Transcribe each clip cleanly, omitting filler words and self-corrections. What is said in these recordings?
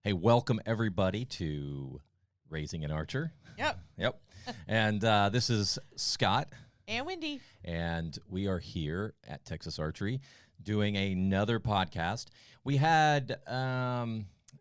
Hey, welcome everybody to Raising an Archer. Yep. And this is Scott. And Wendi. And we are here at Texas Archery doing another podcast. We had,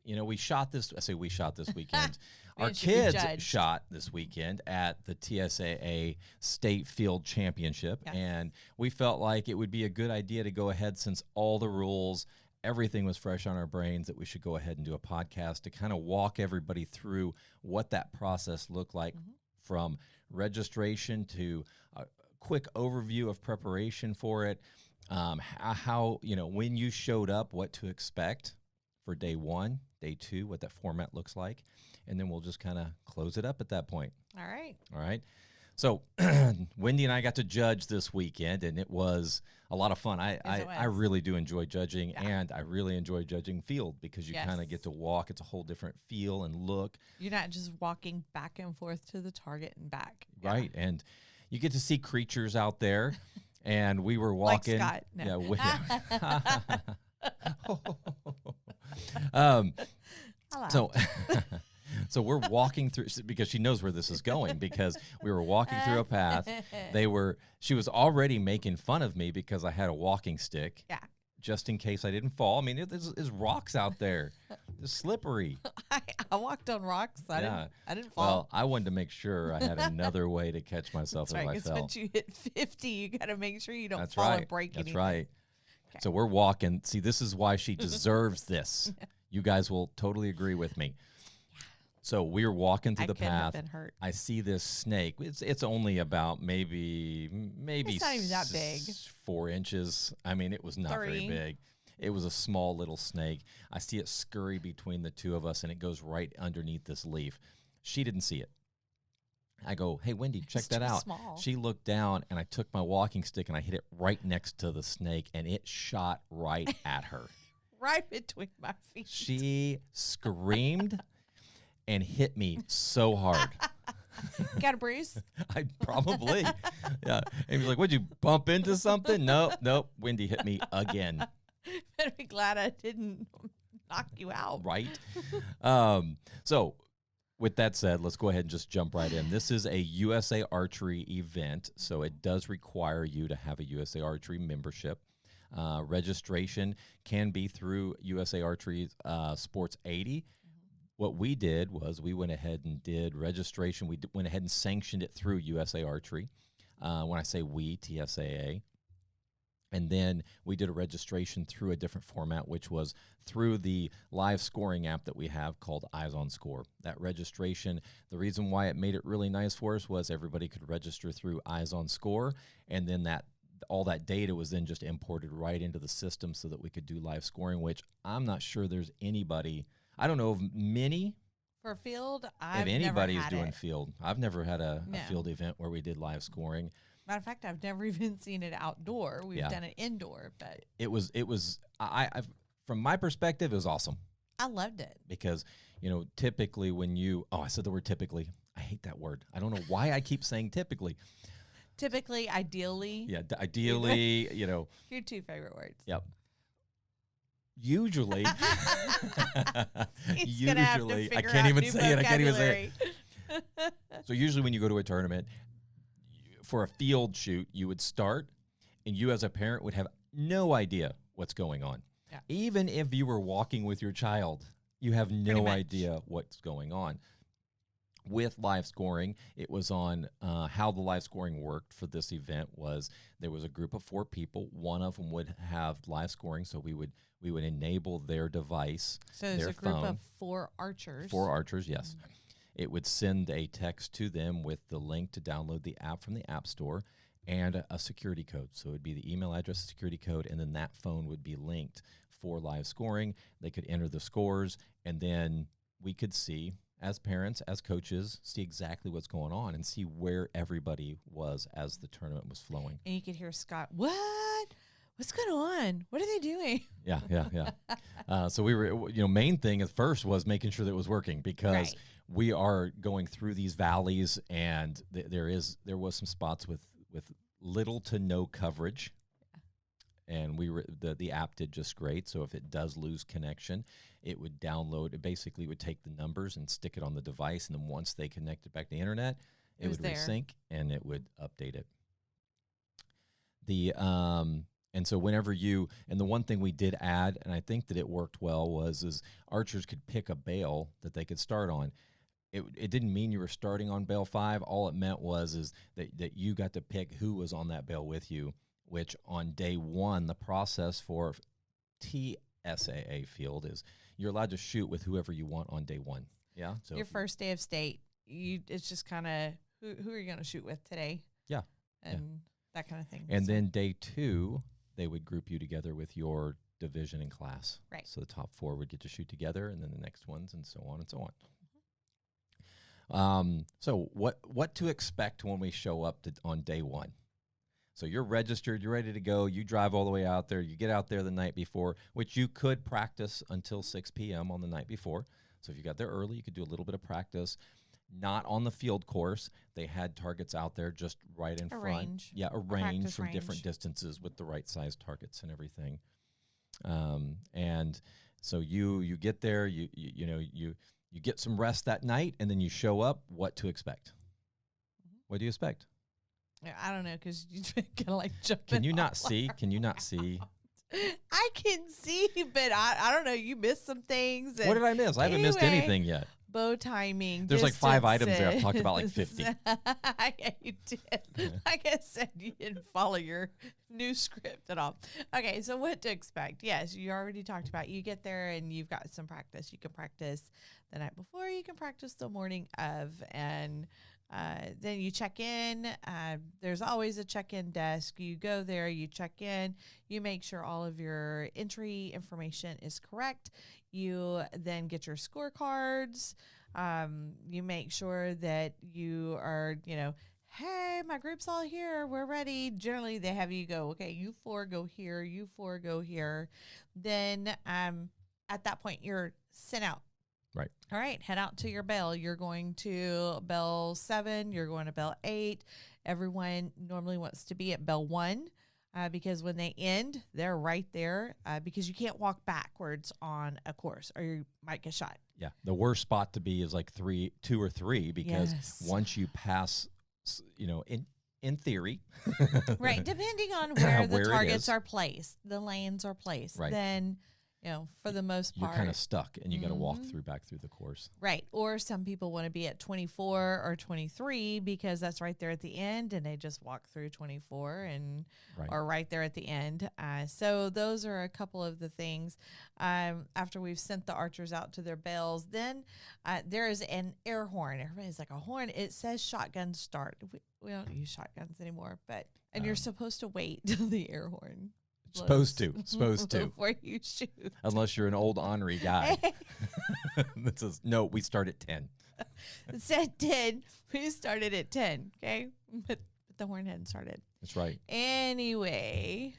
we shot this. I say we shot this weekend. Our kids shot this weekend at the TSAA State Field Championship. Yes. And we felt like it would be a good idea to go ahead, since all the rules, everything was fresh on our brains, that we should go ahead and do a podcast to kind of walk everybody through what that process looked like, from registration to a quick overview of preparation for it, how, when you showed up, what to expect for day one, day two, what that format looks like. And then we'll just kind of close it up at that point. All right. So Wendi and I got to judge this weekend, and it was a lot of fun. I really do enjoy judging, and I really enjoy judging field, because you kind of get to walk. It's a whole different feel and look. You're not just walking back and forth to the target and back. Right. And you get to see creatures out there, and we were walking. Like Scott. So So we're walking through, because she knows where this is going, because we were walking through a path. She was already making fun of me because I had a walking stick. Yeah. Just in case I didn't fall. I mean, there's rocks out there. It's slippery. I walked on rocks. I didn't fall. Well, I wanted to make sure I had another way to catch myself if I fell. Once you hit 50, you got to make sure you don't fall and break anything. That's right. Okay. So we're walking. See, this is why she deserves this. You guys will totally agree with me. So we were walking through the path. Have been hurt. I see this snake. It's only about maybe it's not even that big. 4 inches. I mean, it was not very big. It was a small little snake. I see it scurry between the two of us, and it goes right underneath this leaf. She didn't see it. I go, hey, Wendi, check that out. Small. She looked down, and I took my walking stick, and I hit it right next to the snake, and it shot right at her. Right between my feet. She screamed and hit me so hard. Got a bruise? I probably. Yeah. And he was like, "Would you bump into something?" Nope. Wendi hit me again. Better be glad I didn't knock you out. Right. So with that said, let's go ahead and just jump right in. This is a USA Archery event, so it does require you to have a USA Archery membership. Registration can be through USA Archery Sports 80. What we did was we went ahead and did registration. We went ahead and sanctioned it through USA Archery. When I say we, TSAA. And then we did a registration through a different format, which was through the live scoring app that we have called Eyes on Score. That registration, the reason why it made it really nice for us was everybody could register through Eyes on Score, and then all that data was then just imported right into the system so that we could do live scoring, which I'm not sure there's anybody. I don't know of many. For field, if anybody's doing field. I've never had a field event where we did live scoring. Matter of fact, I've never even seen it outdoor. We've done it indoor, but it was. From my perspective, it was awesome. I loved it because typically when I said the word typically. I hate that word. I don't know why I keep saying typically. Typically, ideally. Yeah, ideally. Your 2 favorite words. Yep. Usually, I can't even say it. So usually when you go to a tournament for a field shoot, you would start, and you as a parent would have no idea what's going on. Yeah. Even if you were walking with your child, you have no idea what's going on. With live scoring, it was on how the live scoring worked for this event was there was a group of 4 people. One of them would have live scoring, so we would enable their device, so there's their a group phone. Of 4 archers. 4 archers, yes. Mm-hmm. It would send a text to them with the link to download the app from the App Store and a security code. So it would be the email address, security code, and then that phone would be linked for live scoring. They could enter the scores, and then we could see, as parents, as coaches, see exactly what's going on and see where everybody was as the tournament was flowing. And you could hear Scott, what? What's going on? What are they doing? Yeah. So we were, main thing at first was making sure that it was working, because we are going through these valleys, and there was some spots with little to no coverage. and the app did just great. So if it does lose connection, it would download. It basically would take the numbers and stick it on the device, and then once they connected back to the internet, it would resync and it would update it. And so whenever and the one thing we did add, and I think that it worked well, is archers could pick a bail that they could start on. It didn't mean you were starting on bail 5. All it meant is that you got to pick who was on that bail with you, which on day 1, the process for TSAA field is you're allowed to shoot with whoever you want on day 1. Yeah. So your first day of state, it's just kind of who are you going to shoot with today? Yeah. And that kind of thing. And then day 2, they would group you together with your division and class. Right. So the top 4 would get to shoot together, and then the next ones, and so on and so on. So what to expect when we show up on day 1? So you're registered, you're ready to go, you drive all the way out there, you get out there the night before, which you could practice until 6 p.m. on the night before. So if you got there early, you could do a little bit of practice. Not on the field course. They had targets out there just right in front. Range. Yeah, a range from different distances with the right size targets and everything. And so you get there, you get some rest that night, and then you show up. What to expect? What do you expect? I don't know, because you kind of like jumping. Can you not see? Can you not see? I can see, but I don't know. You missed some things. What did I miss? I haven't missed anything yet. Bow timing. There's like 5 items there. I've talked about like 50. Yeah, you did. Yeah. Like I said, you didn't follow your new script at all. Okay, so what to expect? Yes, you already talked about. You get there and you've got some practice. You can practice the night before. You can practice the morning of, and then you check in. There's always a check-in desk. You go there, you check in, you make sure all of your entry information is correct. You then get your scorecards. You make sure that you are, hey, my group's all here. We're ready. Generally, they have you go, okay, you 4 go here, you 4 go here. Then at that point, you're sent out. Right. All right, head out to your bell. You're going to bell 7. You're going to bell 8. Everyone normally wants to be at bell 1 because when they end, they're right there because you can't walk backwards on a course or you might get shot. Yeah. The worst spot to be is like 2 or 3 because once you pass, in theory. Right. Depending on where the targets are placed, the lanes are placed, right. Then for the most part, you're kind of stuck and you got to walk back through the course. Right. Or some people want to be at 24 or 23 because that's right there at the end and they just walk through 24 and are right there at the end. So those are a couple of the things. After we've sent the archers out to their bells, then there is an air horn. Everybody's like, a horn. It says shotgun start. We don't use shotguns anymore, and you're supposed to wait till the air horn. Supposed to before you shoot, unless you're an old ornery guy that says no, we start at 10. It said 10. We started at 10. Okay, but the horn hadn't started. That's right. Anyway,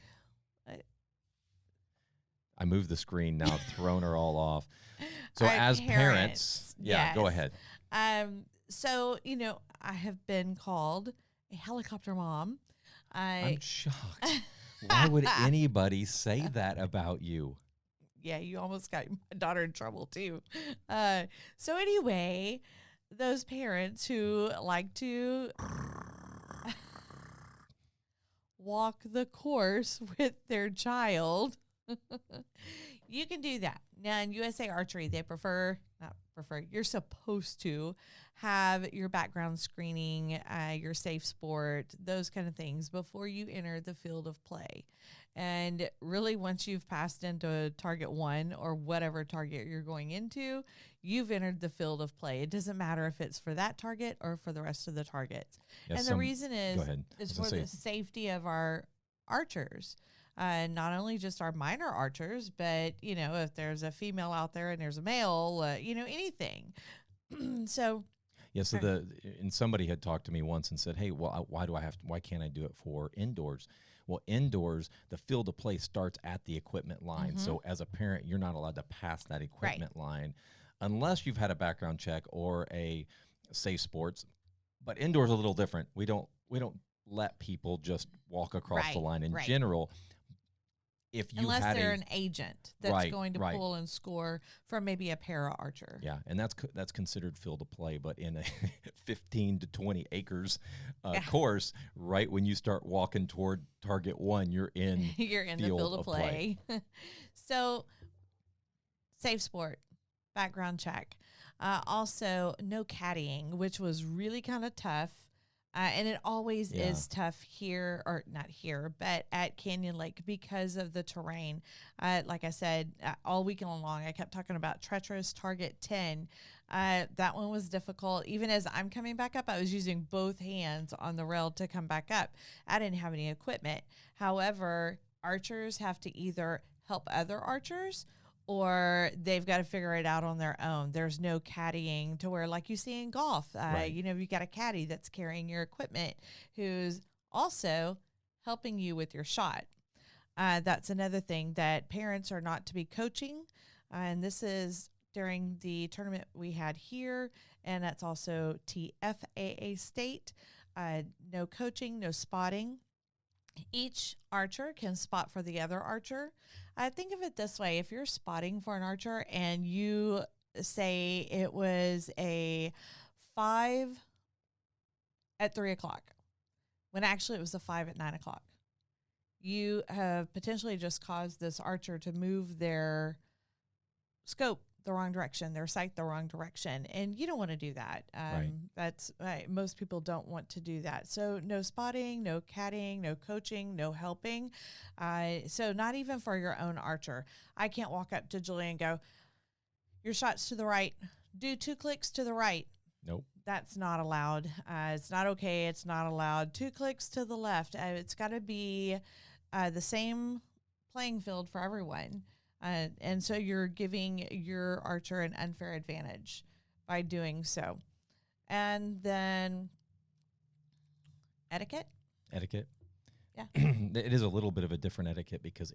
I moved the screen now. I've thrown her all off. So as parents, yes. Go ahead. So I have been called a helicopter mom. I'm shocked. Why would anybody say that about you? Yeah, you almost got my daughter in trouble too. So anyway, those parents who like to walk the course with their child, you can do that. Now in USA Archery, they you're supposed to have your background screening, your safe sport, those kind of things before you enter the field of play. And really, once you've passed into target 1 or whatever target you're going into, you've entered the field of play. It doesn't matter if it's for that target or for the rest of the targets. And the reason is for the safety of our archers. Not only just our minor archers, but, if there's a female out there and there's a male, anything. So and somebody had talked to me once and said, hey, well, why can't I do it for indoors? Well, indoors, the field of play starts at the equipment line. So as a parent, you're not allowed to pass that equipment line unless you've had a background check or a safe sports. But indoors are a little different. We don't let people just walk across the line in general. if you unless had they're an agent that's Right, going to right. pull and score from maybe a para archer. Yeah, and that's considered field of play, but in a 15 to 20 acres Yeah. course, right when you start walking toward target one, you're in You're in the field of play. So, safe sport, background check. Also, no caddying, which was really kind of tough. And it always Yeah. is tough here, or not here, but at Canyon Lake because of the terrain. Like I said, all weekend long, I kept talking about treacherous target 10. That one was difficult. Even as I'm coming back up, I was using both hands on the rail to come back up. I didn't have any equipment. However, archers have to either help other archers or they've got to figure it out on their own. There's no caddying to where, like you see in golf, Right. you know, you got a caddy that's carrying your equipment who's also helping you with your shot. That's another thing that parents are not to be coaching. And this is during the tournament we had here, and that's also TFAA state. No coaching, no spotting. Each archer can spot for the other archer. I think of it this way. If you're spotting for an archer and you say it was a 5 at 3 o'clock, when actually it was a 5 at 9 o'clock, you have potentially just caused this archer to move their scope the wrong direction, their sight the wrong direction, and you don't want to do that. Right. That's right. Most people don't want to do that. So no spotting, no caddying, no coaching, no helping. So not even for your own archer. I can't walk up to Julie and go, your shot's to the right. Do 2 clicks to the right. Nope. That's not allowed. It's not okay. It's not allowed. 2 clicks to the left. It's got to be the same playing field for everyone. And so you're giving your archer an unfair advantage by doing so. And then etiquette. Yeah. Yeah. It is a little bit of a different etiquette because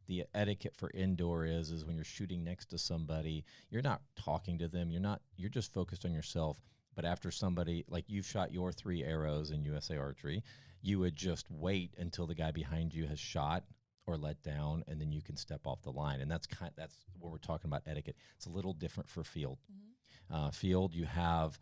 the etiquette for indoor is when you're shooting next to somebody, you're not talking to them. You're just focused on yourself. But after somebody, like you've shot your 3 arrows in USA Archery, you would just wait until the guy behind you has shot or let down, and then you can step off the line. And that's what we're talking about etiquette. It's a little different for field. Mm-hmm. Field, you have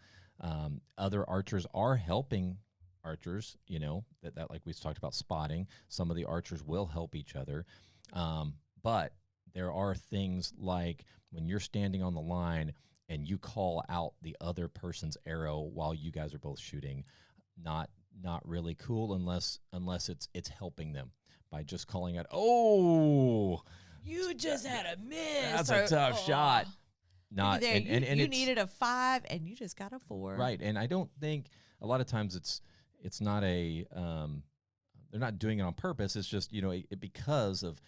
other archers are helping archers, you know, that like we talked about spotting. Some of the archers will help each other. But there are things like when you're standing on the line and you call out the other person's arrow while you guys are both shooting, not really cool unless it's helping them. By just calling out, oh, You just had a miss. that's a tough shot. Not there, and you it's, needed a 5 and you just got a 4. right. And I don't think a lot of times it's not a they're not doing it on purpose. It's just, you know, because of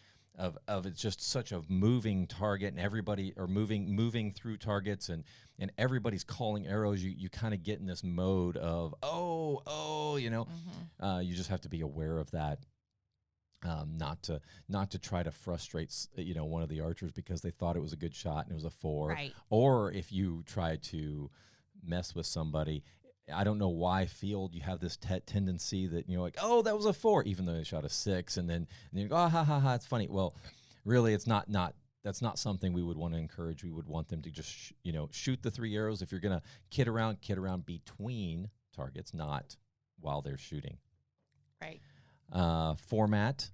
it's just such a moving target, and everybody are moving through targets, and everybody's calling arrows. You kind of get in this mode of you know. Mm-hmm. You just have to be aware of that. Not to try to frustrate one of the archers because they thought it was a good shot and it was a 4, Right. or if you try to mess with somebody. I don't know why field you have this tendency that like, oh, that was a 4, even though they shot a 6, and then you go, oh, ha ha ha, it's funny. Well, really, it's not that's not something we would want to encourage. We would want them to just shoot the 3 arrows. If you're gonna kid around between targets, not while they're shooting. Right. Format.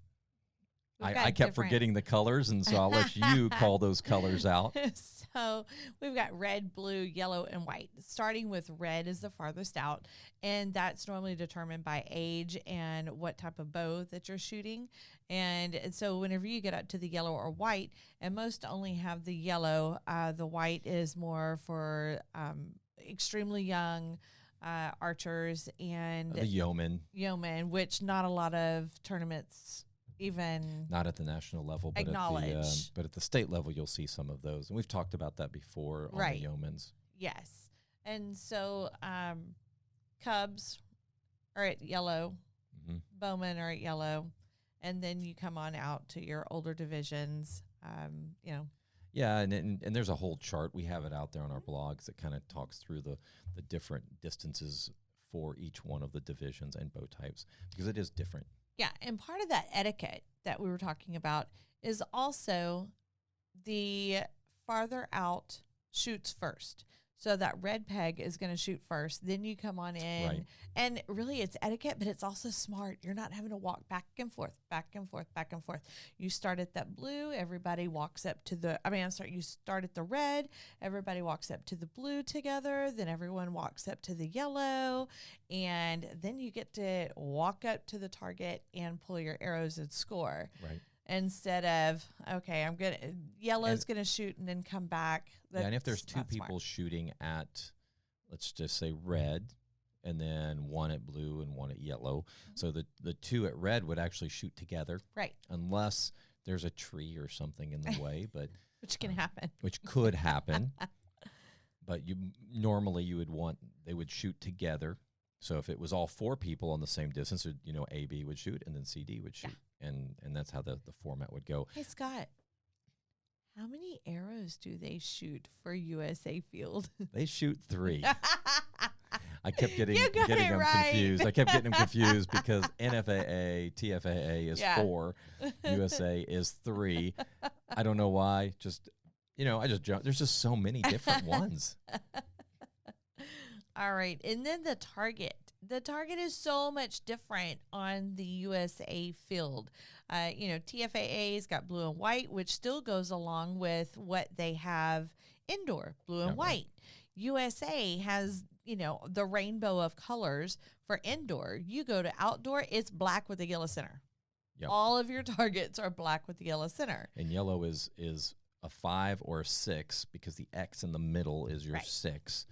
I kept different- forgetting the colors, and so I'll let you call those colors out. So we've got red, blue, yellow, and white. Starting with red is the farthest out, and that's normally determined by age and what type of bow that you're shooting. And so whenever you get up to the yellow or white, and most only have the yellow, the white is more for extremely young archers and The yeoman, which not a lot of tournaments even not at the national level, but acknowledge. but at the state level, you'll see some of those, and we've talked about that before on Right. the yeomans. Yes. And so cubs are at yellow, Mm-hmm. bowmen are at yellow, and then you come on out to your older divisions. Yeah, and there's a whole chart. We have it out there on our blogs that kind of talks through the different distances for each one of the divisions and bow types because it is different. Yeah, and part of that etiquette that we were talking about is also the farther out shoots first. So that red peg is going to shoot first. Then you come on in. Right. And really, it's etiquette, but it's also smart. You're not having to walk back and forth, back and forth, back and forth. You start at that blue. Everybody walks up to the, you start at the red. Everybody walks up to the blue together. Then everyone walks up to the yellow. And then you get to walk up to the target and pull your arrows and score. Right. Instead of, okay, yellow's going to shoot and then come back. And if there's two people shooting at, let's just say red, and then one at blue and one at yellow. So the two at red would actually shoot together. Right. Unless there's a tree or something in the way, but which can happen. Which could happen. But normally they would shoot together. So if it was all four people on the same distance, A, B would shoot, and then C, D would shoot. Yeah. And that's how the format would go. Hey, Scott, how many arrows do they shoot for USA Field? They shoot 3. I kept getting them confused. I kept getting them confused because NFAA, TFAA is 4. USA is 3. I don't know why. I just jumped. There's just so many different ones. All right. And then the target. The target is so much different on the USA Field. TFAA's got blue and white, which still goes along with what they have indoor, blue and white. USA has, the rainbow of colors for indoor. You go to outdoor, it's black with a yellow center. Yep. All of your targets are black with the yellow center. And yellow is a 5 or a 6 because the X in the middle is your 6.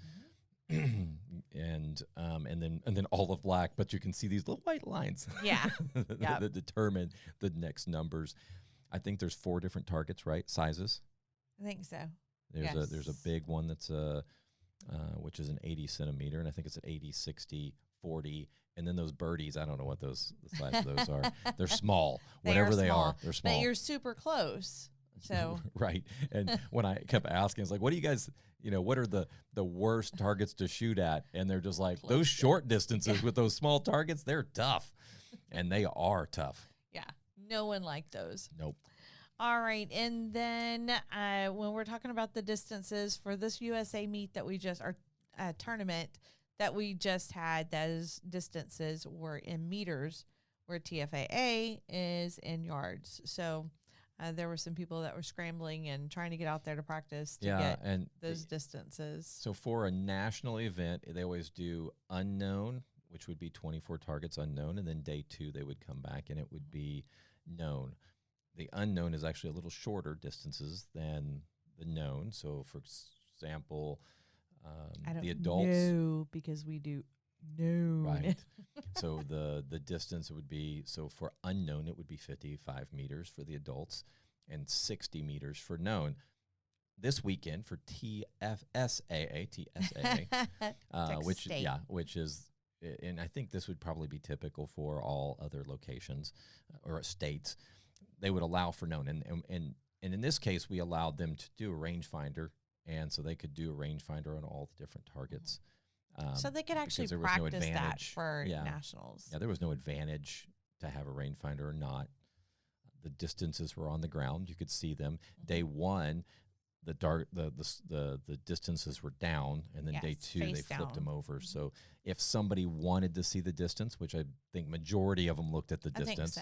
and then all of black, but you can see these little white lines that determine the next numbers. I think there's 4 different targets, right? Sizes. I think so. There's a big one that's which is an 80 centimeter, and I think it's an 80, 60, 40. And then those birdies, I don't know what the size of those are. They're small. Whatever they are, they're small. But you're super close. So right. And when I kept asking, it's like, what do you guys, what are the worst targets to shoot at? And they're just like, those short distances with those small targets, they're tough. And they are tough. Yeah. No one liked those. Nope. All right. And then when we're talking about the distances for this USA meet that our tournament that we just had, those distances were in meters, where TFAA is in yards. So there were some people that were scrambling and trying to get out there to practice to get those distances. So for a national event, they always do unknown, which would be 24 targets unknown, and then day 2 they would come back and it would be known. The unknown is actually a little shorter distances than the known. So, for example, the adults. No, because we do known. Right. So the distance would be, for unknown, it would be 55 meters for the adults and 60 meters for known. This weekend for TSAA, which is, and I think this would probably be typical for all other locations or states, they would allow for known. And in this case, we allowed them to do a rangefinder, and so they could do a rangefinder on all the different targets. So they could actually practice that for nationals. Yeah, there was no advantage to have a rangefinder or not. The distances were on the ground; you could see them. Day 1, the distances were down, and then day 2 they flipped them over. Mm-hmm. So if somebody wanted to see the distance, which I think majority of them looked at the distance,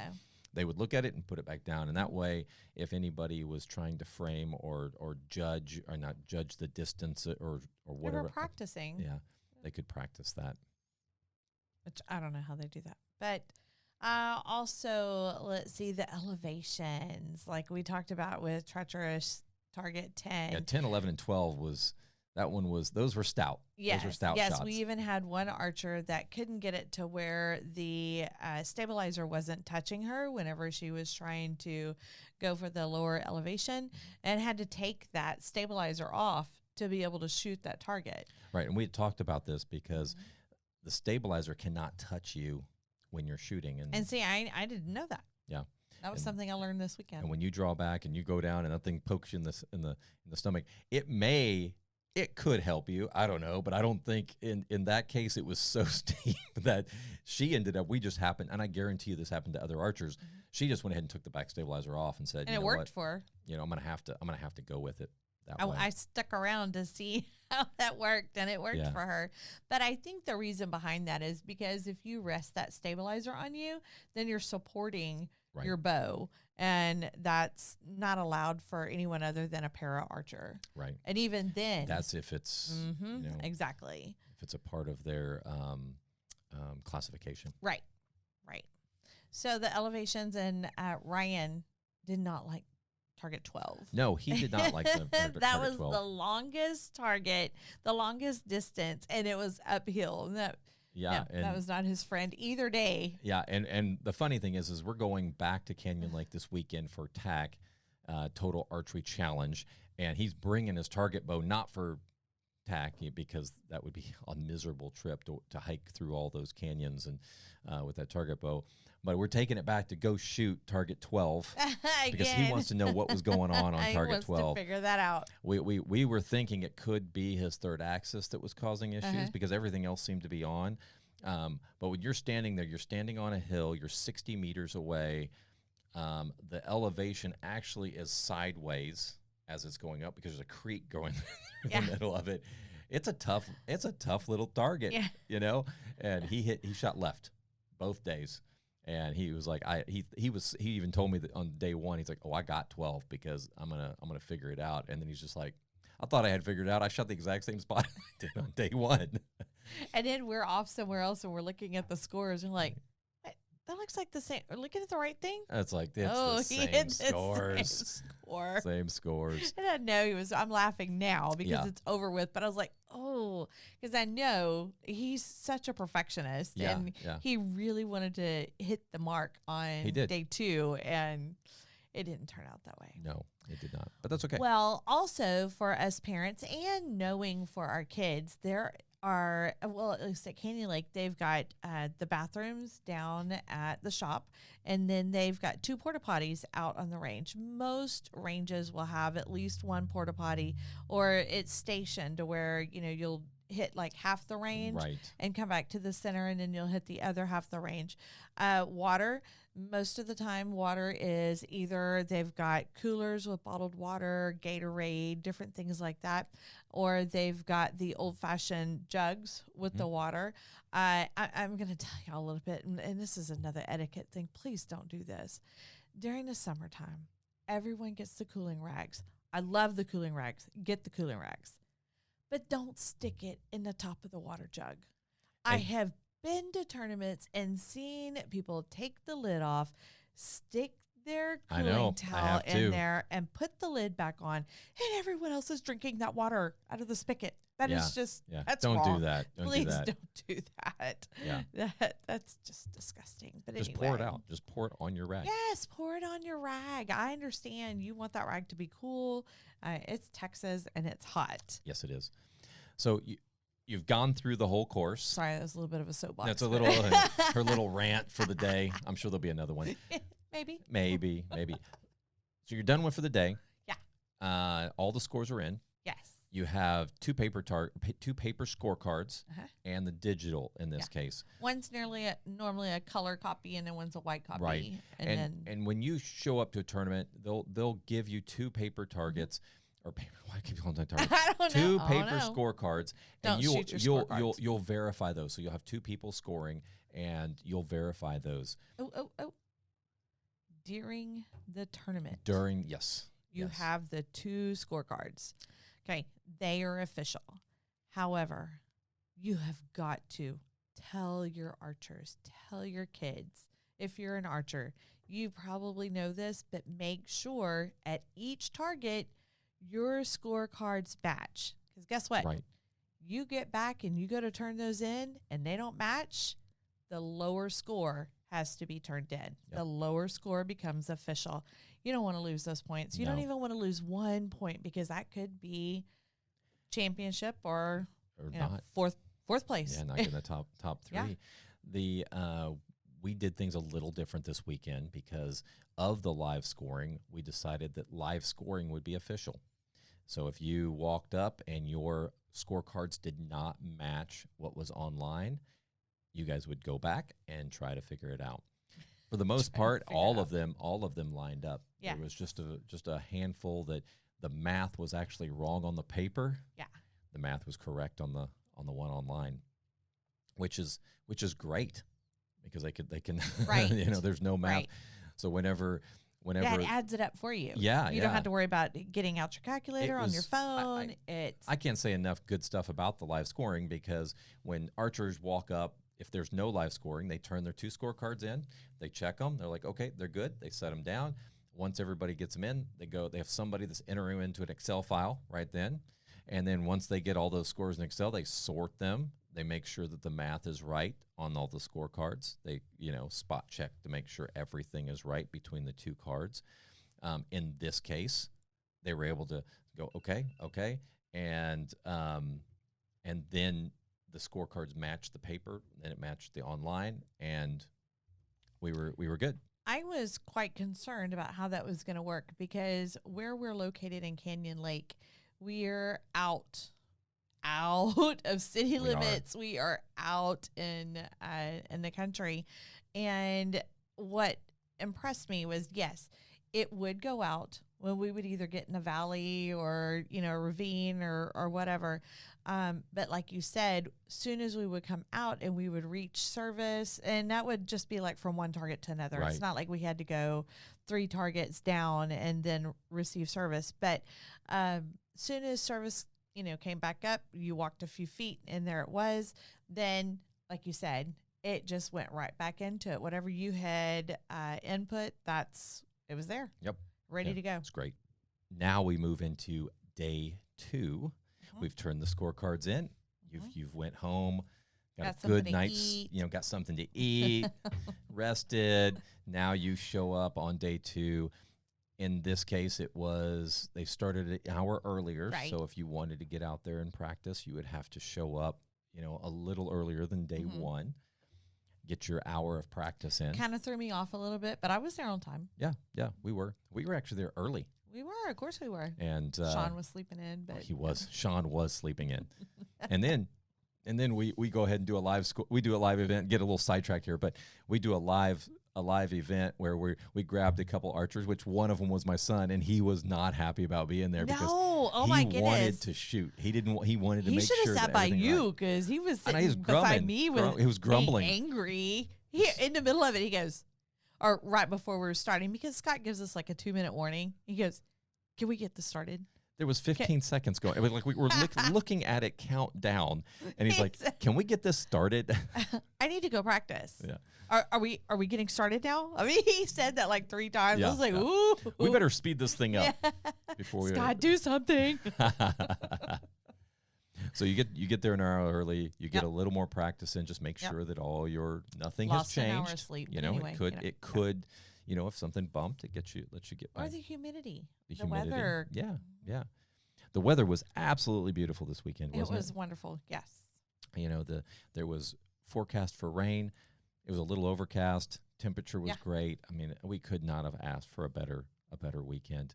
they would look at it and put it back down. And that way, if anybody was trying to frame or judge or not judge the distance or whatever, they were practicing. Yeah. They could practice that. Which I don't know how they do that. But also, let's see, the elevations. Like we talked about with treacherous target 10. Yeah, 10, 11, and 12 those were stout. Yes, those were stout yes. shots. We even had one archer that couldn't get it to where the stabilizer wasn't touching her whenever she was trying to go for the lower elevation, and had to take that stabilizer off to be able to shoot that target. Right, and we had talked about this because the stabilizer cannot touch you when you're shooting. And see, I didn't know that. Yeah. That was something I learned this weekend. And when you draw back and you go down and that thing pokes you in the stomach, it may It could help you. I don't know, but I don't think in that case it was so steep that she ended up. We just happened, and I guarantee you this happened to other archers. She just went ahead and took the back stabilizer off and said, And it worked for her. You know, I'm gonna have to go with it that way. I stuck around to see how that worked, and it worked for her. But I think the reason behind that is because if you rest that stabilizer on you, then you're supporting your bow, and that's not allowed for anyone other than a para archer. Right. And even then, that's if it's exactly if it's a part of their classification. Right. So the elevations, and Ryan did not like target 12. No, he did not like the that was 12. the longest target, the longest distance, and it was uphill. And that was not his friend either day. Yeah, and the funny thing is we're going back to Canyon Lake this weekend for TAC, Total Archery Challenge, and he's bringing his target bow, not for TAC, because that would be a miserable trip to hike through all those canyons and with that target bow. But we're taking it back to go shoot target 12 because he wants to know what was going on target 12. He wants to figure that out. We were thinking it could be his third axis that was causing issues because everything else seemed to be on. But when you're standing there, you're standing on a hill, you're 60 meters away. The elevation actually is sideways as it's going up because there's a creek going through the middle of it. It's a tough little target, you know. And he shot left both days. And he was like, he even told me that on day one, he's like, oh, I got 12 because I'm gonna figure it out. And then he's just like, I thought I had figured it out. I shot the exact same spot I did on day one. And then we're off somewhere else and we're looking at the scores and like, that looks like the same. We're looking at the right thing. It's like the same scores. Same scores. And I know I'm laughing now because it's over with, but I was like, oh, because I know he's such a perfectionist and he really wanted to hit the mark on day 2, and it didn't turn out that way. No, it did not, but that's okay. Well, also for us parents and knowing for our kids, there are, well, at least at Canyon Lake, they've got the bathrooms down at the shop, and then they've got 2 porta potties out on the range. Most ranges will have at least 1 porta potty, or it's stationed to where, you know, you'll hit like half the range and come back to the center, and then you'll hit the other half the range. Water, most of the time water is either they've got coolers with bottled water, Gatorade, different things like that, or they've got the old-fashioned jugs with the water. I'm going to tell you a little bit, and this is another etiquette thing. Please don't do this. During the summertime, everyone gets the cooling rags. I love the cooling rags. Get the cooling rags. But don't stick it in the top of the water jug. I have been to tournaments and seen people take the lid off, stick their cooling towel in there, and put the lid back on, and everyone else is drinking that water out of the spigot. That is just, that's don't wrong. do that. Please don't do that. Yeah. That's just disgusting. But just anyway. pour it out. Just pour it on your rag. Yes, pour it on your rag. I understand you want that rag to be cool. It's Texas and it's hot. Yes, it is. So you've gone through the whole course. Sorry, that was a little bit of a soapbox. That's a little her little rant for the day. I'm sure there'll be another one. Maybe. So you're done with for the day. Yeah. All the scores are in. Yes. You have 2 paper scorecards and the digital in this case. One's normally a color copy, and then one's a white copy. Right. And when you show up to a tournament, they'll give you 2 paper targets. Or paper, why keep you calling that target? I don't know. 2 paper scorecards, and you'll verify those. So you'll have 2 people scoring, and you'll verify those. Oh! During the tournament. You have the 2 scorecards. Okay, they are official. However, you have got to tell your archers, tell your kids. If you're an archer, you probably know this, but make sure at each target your scorecards match. Because guess what? Right. You get back and you go to turn those in and they don't match, the lower score has to be turned in. Yep. The lower score becomes official. You don't want to lose those points. You don't even want to lose 1 point, because that could be championship or not. Fourth place. Yeah, not in the top 3. We did things a little different this weekend because of the live scoring. We decided that live scoring would be official. So if you walked up and your scorecards did not match what was online, you guys would go back and try to figure it out. For the most part, all of them lined up. Yeah. There was just a handful that the math was actually wrong on the paper. Yeah. The math was correct on the one online, which is great because they can Right. there's no math. Right. So whenever that adds it up for you. Yeah, you don't have to worry about getting out your calculator on your phone. I can't say enough good stuff about the live scoring, because when archers walk up, if there's no live scoring, they turn their 2 scorecards in, they check them, they're like, okay, they're good, they set them down. Once everybody gets them in, they have somebody that's entering them into an Excel file right then, and then once they get all those scores in Excel, they sort them. They make sure that the math is right on all the scorecards. They, spot check to make sure everything is right between the 2 cards. In this case, they were able to go, okay, and then the scorecards matched the paper, and it matched the online, and we were good. I was quite concerned about how that was going to work, because where we're located in Canyon Lake, we're out of city limits. We are out in the country. And what impressed me was, yes, it would go out when we would either get in a valley or, a ravine or whatever. But like you said, soon as we would come out and we would reach service, and that would just be like from one target to another. Right. It's not like we had to go 3 targets down and then receive service. But soon as service came back up, you walked a few feet and there it was. Then, like you said, it just went right back into it. Whatever you had input, it was there. Yep. Ready to go. It's great. Now we move into day 2. Mm-hmm. We've turned the scorecards in. You've went home, got a something good to night's, eat. Got something to eat, rested. Now you show up on day 2. In this case, they started an hour earlier. Right. So if you wanted to get out there and practice, you would have to show up, a little earlier than day 1. Get your hour of practice in. Kind of threw me off a little bit, but I was there on time. Yeah, we were actually there early. We were, of course we were. And Sean was sleeping in, but he was. Sean was sleeping in. and then we go ahead and do a live we do a live event. Get a little sidetracked here, but we do a live event where we grabbed a couple archers, which one of them was my son, and he was not happy about being there because he wanted to shoot. He wanted to make sure. He should have sat by you, because he was sitting beside me he was grumbling, angry. In the middle of it, he goes, or right before we were starting, because Scott gives us like a 2-minute warning. He goes, "Can we get this started?" There was 15 seconds going. It was like we were looking at it count down, and he's like, "Can we get this started?" I need to go practice. Yeah. Are we getting started now? I mean, he said that like 3 times. Yeah, I was like, yeah. ooh. We better speed this thing up before we Scott, do something. So you get there an hour early. You get a little more practice in. Just make sure that nothing Lost has changed. An hour of sleep. Anyway, it could. If something bumped, it lets you get by. Or the humidity. The humidity. weather. Yeah. The weather was absolutely beautiful this weekend, wasn't it? It was wonderful, yes. There was forecast for rain. It was a little overcast. Temperature was great. I mean, we could not have asked for a better weekend.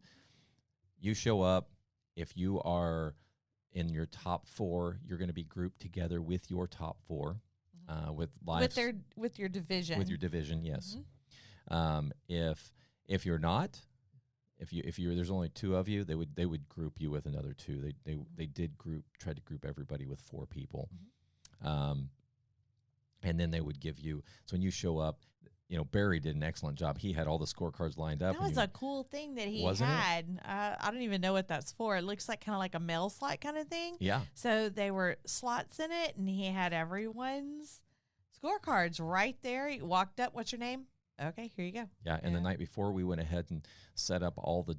You show up. If you are in your top 4, you're going to be grouped together with your top 4 with live with your division. With your division, yes. If you're not, if you're there's only 2 of you, they would group you with another 2. They tried to group everybody with 4 people. And then they would give you, so when you show up, Barry did an excellent job. He had all the scorecards lined up. That was a cool thing that he had. I don't even know what that's for. It looks like kind of like a mail slot kind of thing. Yeah. So they were slots in it, and he had everyone's scorecards right there. He walked up. What's your name? Okay, here you go. Yeah, and the night before we went ahead and set up all the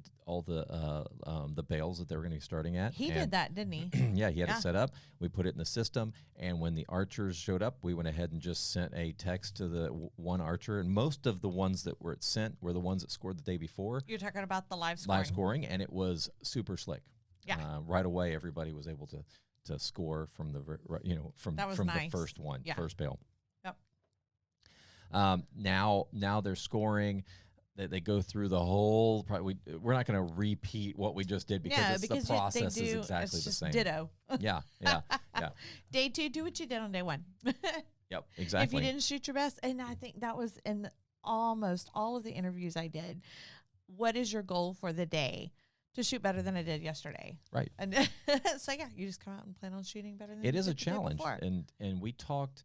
bales that they were going to be starting at. He did that, didn't he? Yeah, he had it set up. We put it in the system, and when the archers showed up, we went ahead and just sent a text to the one archer, and most of the ones that were sent were the ones that scored the day before. You're talking about the live scoring. Live scoring, and it was super slick. Yeah. Right away, everybody was able to score from the the first one, first bale. Yep. Now they're scoring. they go through the whole. We're not going to repeat what we just did because the process is exactly the same. Ditto. Yeah. Day 2, do what you did on day 1. Yep, exactly. If you didn't shoot your best, and I think that was in almost all of the interviews I did. What is your goal for the day? To shoot better than I did yesterday. Right. And so yeah, you just come out and plan on shooting better than it you is did a the day challenge. before. And we talked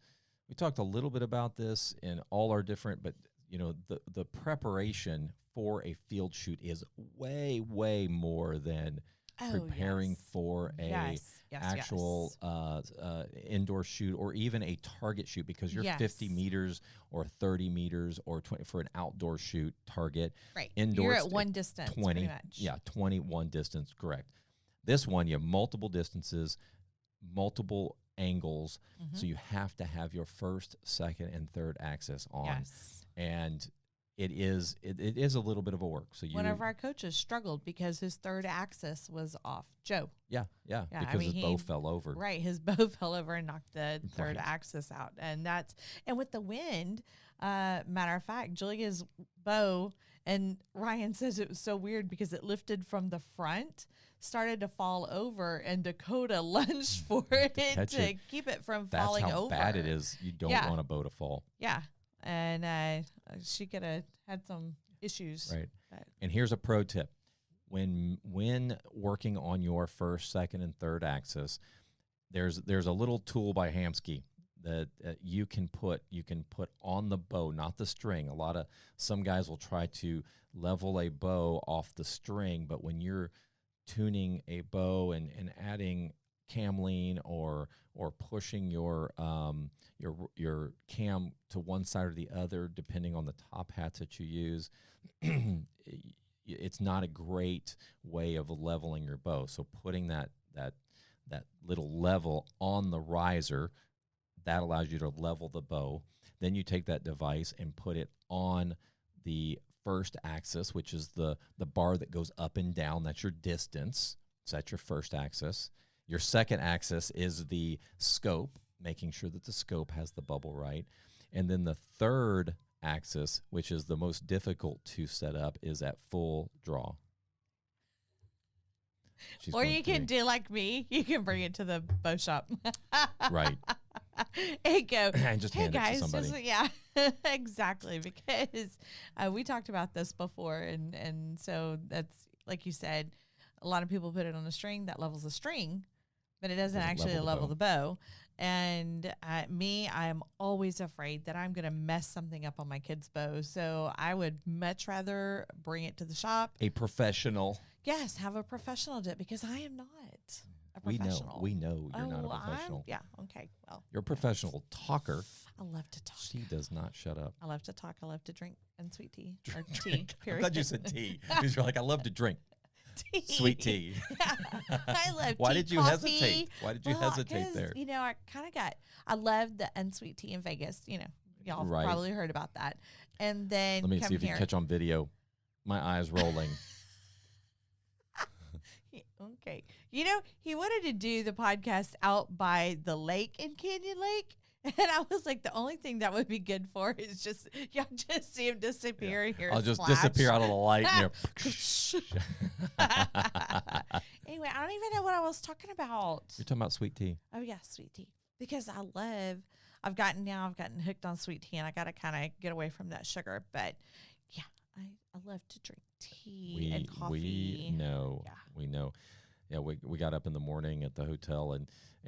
a little bit about this in all our different, but the preparation for a field shoot is way more than preparing for a actual indoor shoot or even a target shoot, because you're 50 meters or 30 meters or 20 for an outdoor shoot target. Right. Indoor, you're at one distance, 20, pretty much. Yeah, 21 distance, correct. This one, you have multiple distances, multiple angles, so you have to have your first, second, and third axis on. Yes. And it is a little bit of a work. So one of our coaches struggled because his third axis was off. Joe. Yeah, because his bow fell over. Right, his bow fell over and knocked the third axis out, and with the wind. Matter of fact, Julia's bow, and Ryan says it was so weird because it lifted from the front, started to fall over, and Dakota lunged for it to keep it from falling over. That's how bad it is. You don't want a bow to fall. Yeah. And she could have had some issues. Right. And here's a pro tip. When working on your first, second, and third axis, there's a little tool by Hamsky that you can put on the bow, not the string. Some guys will try to level a bow off the string, but when you're tuning a bow and adding camline or pushing your cam to one side or the other, depending on the top hats that you use, it's not a great way of leveling your bow. So putting that little level on the riser, that allows you to level the bow. Then you take that device and put it on the first axis, which is the bar that goes up and down. That's your distance. So that's your first axis. Your second axis is the scope, making sure that the scope has the bubble right. And then the third axis, which is the most difficult to set up, is at full draw. Or you can do like me. You can bring it to the bow shop. Right. And go, and just hand guys, it to somebody. exactly. Because we talked about this before. And so that's, like you said, a lot of people put it on a string that levels the string, but it doesn't actually level the bow. And I am always afraid that I'm going to mess something up on my kid's bow. So I would much rather bring it to the shop. A professional. Yes, have a professional do it, because I am not a professional. We know you're not a professional. Okay. Well, you're a professional talker. I love to talk. She does not shut up. I love to talk. I love to drink and sweet tea. Or tea, period. I'm glad you said tea, because you're like, I love to drink. Tea. Sweet tea. I love Why tea, did you coffee. hesitate? Why did you hesitate there? I kind of I love the unsweet tea in Vegas. Y'all probably heard about that. And then let me see if you can catch on video. My eyes rolling. Okay. He wanted to do the podcast out by the lake in Canyon Lake. And I was like, the only thing that would be good for is y'all just see him disappear here. I'll just disappear out of the light. Anyway, I don't even know what I was talking about. You're talking about sweet tea. Oh yeah, sweet tea. Because I've gotten hooked on sweet tea, and I got to kind of get away from that sugar. But yeah, I love to drink tea and coffee. We know. Yeah, we got up in the morning at the hotel,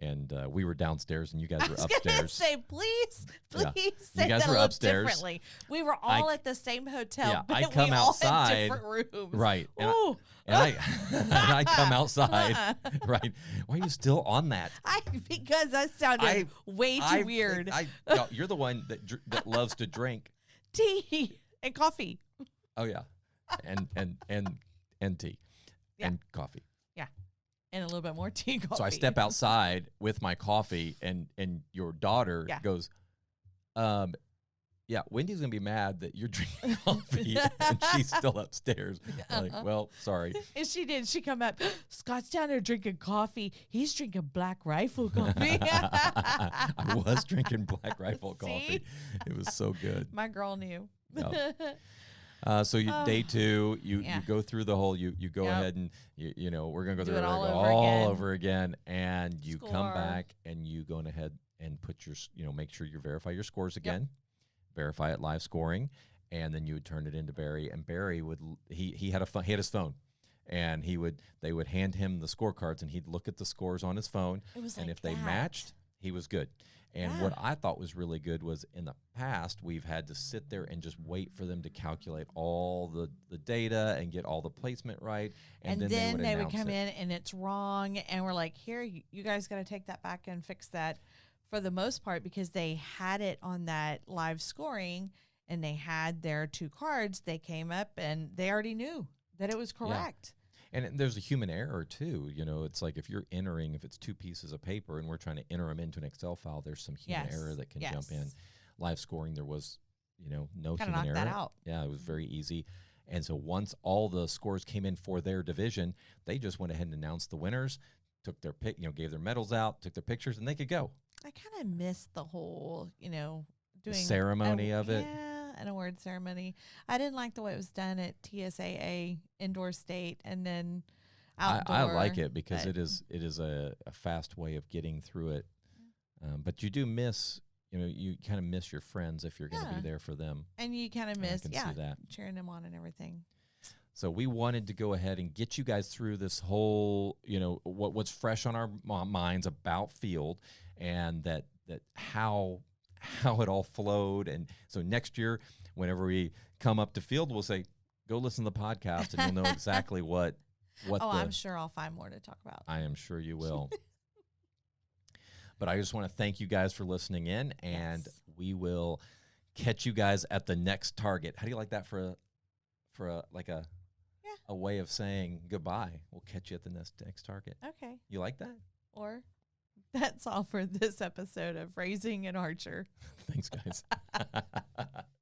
and we were downstairs, and you guys were upstairs. I was say, please say you guys that were a little upstairs. differently. We were all at the same hotel. Yeah, but I come we all outside, had different rooms. Right? And I come outside. Right? Why are you still on that? Because that sounded way too weird. You're the one that loves to drink tea and coffee. Oh yeah, and tea and coffee. And a little bit more tea and coffee. So I step outside with my coffee, and your daughter goes, yeah, Wendy's going to be mad that you're drinking coffee and she's still upstairs. I'm like, well, sorry. And she did. She come up, Scott's down there drinking coffee. He's drinking Black Rifle coffee. I was drinking Black Rifle coffee. It was so good. My girl knew. Yep. So day 2, you Yeah. go through the whole. You go Yep. ahead and we're gonna go Do through it all over all again. over again, and you come Score. back and you go ahead and put your make sure you verify your scores again, verify it live scoring, and then you would turn it into Barry, and Barry would he had his phone. And they would hand him the scorecards, and he'd look at the scores on his phone. It was And like if they that. matched, he was good. And Yeah. what I thought was really good was in the past, we've had to sit there and just wait for them to calculate all the data and get all the placement right. And then they would announce come it. in and it's wrong. And we're like, here, you guys got to take that back and fix that for the most part, because they had it on that live scoring and they had their 2 cards. They came up and they already knew that it was correct. And there's a human error too. It's like if you're entering, if it's 2 pieces of paper and we're trying to enter them into an Excel file, there's some human error that can jump in. Live scoring, there was, no Kinda human knocked error. that out. Yeah, it was very easy. And so once all the scores came in for their division, they just went ahead and announced the winners, took their pick, gave their medals out, took their pictures, and they could go. I kind of missed the whole, doing The ceremony of it. Yeah, an award ceremony. I didn't like the way it was done at TSAA indoor state and then outdoor. I like it because but- it is a fast way of getting through it. But you do miss, you kind of miss your friends if you're going to Yeah. be there for them. And you kind of I miss, can see that. cheering them on and everything. So we wanted to go ahead and get you guys through this whole, what's fresh on our minds about field, and that how it all flowed. And so next year, whenever we come up to field, we'll say, go listen to the podcast, and you'll know exactly what. I'm sure I'll find more to talk about. I am sure you will. But I just want to thank you guys for listening in, and we will catch you guys at the next target. How do you like that for a way of saying goodbye? We'll catch you at the next target. Okay. You like that? Or that's all for this episode of Raising an Archer. Thanks, guys.